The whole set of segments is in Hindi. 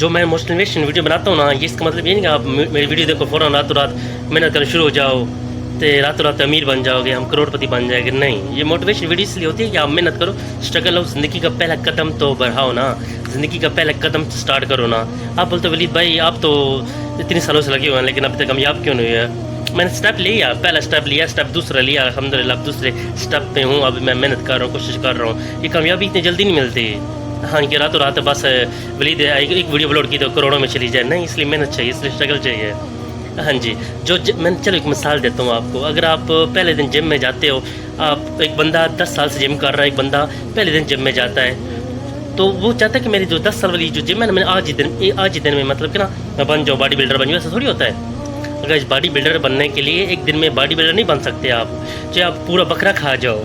जो मैं मोटिवेशन वीडियो बनाता हूँ ना, ये इसका मतलब ये नहीं कि आप मेरी वीडियो देखो फ़ौरन रातों रात मेहनत करना शुरू हो जाओ तो रातों रात अमीर बन जाओगे, हम करोड़पति बन जाएंगे। नहीं, ये मोटिवेशन वीडियो इसलिए होती है कि आप मेहनत करो, स्ट्रगल हो, ज़िंदगी का पहला कदम तो बढ़ाओ ना, ज़िंदगी का पहला कदम तो स्टार्ट करो ना। आप बोलते वलीद भाई आप तो इतने सालों से लगे हुए हैं लेकिन अभी तक कामयाब क्यों नहीं हुए? मैंने स्टेप लिया, पहला स्टेप लिया, स्टेप दूसरा लिया, अल्हम्दुलिल्लाह अब दूसरे स्टेप पे हूँ। अभी मैं मेहनत कर रहा हूँ, कोशिश कर रहा हूँ। ये कामयाबी इतनी जल्दी नहीं मिलती। हाँ, कि रातों रात बस वलीद एक वीडियो अपलोड की तो करोड़ों में चली जाए, नहीं। इसलिए मेहनत चाहिए, इसलिए स्ट्रगल चाहिए। हाँ जी, मैं चलो एक मिसाल देता हूँ आपको। अगर आप पहले दिन जिम में जाते हो, आप एक बंदा 10 साल से जिम कर रहा है, एक बंदा पहले दिन जिम में जाता है, तो वो चाहता है कि मेरी जो 10 साल वाली जो जिम है ना, मैंने आज ही दिन में मतलब कि ना मैं बन जाऊँ, बॉडी बिल्डर बन जाऊँ। ऐसा थोड़ी होता है। अगर इस बॉडी बिल्डर बनने के लिए एक दिन में बॉडी बिल्डर नहीं बन सकते आप, चाहे आप पूरा बकरा खा जाओ,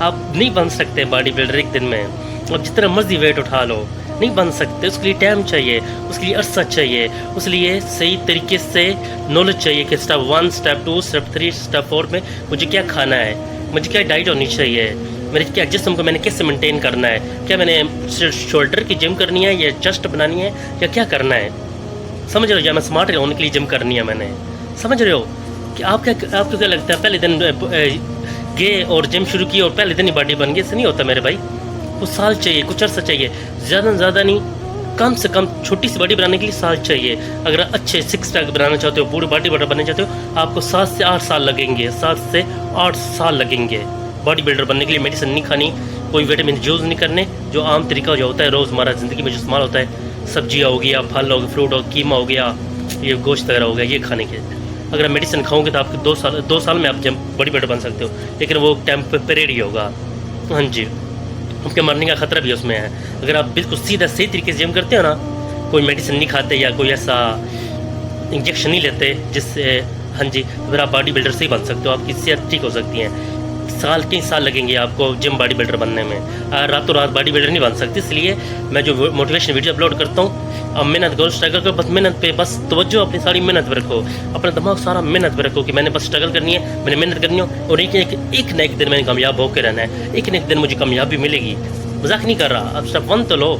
आप नहीं बन सकते बॉडी बिल्डर एक दिन में। आप जितना मर्जी वेट उठा लो, नहीं बन सकते। उसके लिए टाइम चाहिए, उसके लिए अरसा चाहिए, उसके लिए सही तरीके से नॉलेज चाहिए कि स्टेप 1, स्टेप 2, स्टेप 3, स्टेप 4 में मुझे क्या खाना है, मुझे क्या डाइट होनी चाहिए, मेरे क्या जिस्म को मैंने कैसे मेंटेन करना है, क्या मैंने शोल्डर की जिम करनी है या चेस्ट बनानी है या क्या करना है। समझ रहे हो? या मैं स्मार्ट होने के लिए जिम करनी है मैंने। समझ रहे हो कि आपको क्या लगता है पहले दिन गए और जिम शुरू की और पहले दिन ही बॉडी बन गई? ऐसे नहीं होता मेरे भाई। कुछ साल चाहिए, कुछ अर्सा चाहिए, ज़्यादा से ज़्यादा नहीं, कम से कम छोटी सी बॉडी बनाने के लिए साल चाहिए। अगर अच्छे 6 पैक बनाना चाहते हो, पूरी बॉडी बिल्डर बनना चाहते हो, आपको 7 से 8 साल लगेंगे। 7 से 8 साल लगेंगे बॉडी बिल्डर बनने के लिए। मेडिसिन नहीं खानी, कोई विटामिन यूज़ नहीं करने, जो आम तरीका जो होता है रोज़मर्रा ज़िंदगी में जो इस्तेमाल होता है, सब्जियाँ हो गया, फल हो गया, फ्रूट हो, कीमा हो गया, ये गोश्त वगैरह हो गया, ये खाने के। अगर आप मेडिसिन खाओगे तो आपके 2 साल में आप जब बॉडी बिल्डर बन सकते हो, लेकिन वो टेम्परेरी ही होगा। हाँ जी, आपके मरने का ख़तरा भी उसमें है। अगर आप बिल्कुल सीधा सही तरीके से जिम करते हो ना, कोई मेडिसिन नहीं खाते या कोई ऐसा इंजेक्शन नहीं लेते जिससे, हाँ जी, तो फिर आप बॉडी बिल्डर से ही बन सकते हो। आपकी सेहत ठीक हो सकती है। कई साल लगेंगे आपको जिम बॉडी बिल्डर बनने में, रातों रात बॉडी बिल्डर नहीं बन सकती। इसलिए मैं जो मोटिवेशन वीडियो अपलोड करता हूँ, अब मेहनत करो, स्ट्रगल करो, बस मेहनत पे बस तवज्जो अपनी सारी मेहनत पे रखो, अपना दिमाग सारा मेहनत पे रखो कि मैंने बस स्ट्रगल करनी है, मैंने मेहनत करनी है और एक ना एक दिन मैंने कामयाब होकर रहना है। एक ना एक दिन मुझे कामयाबी मिलेगी। मजाक नहीं कर रहा। अब स्टेप 1 तो लो।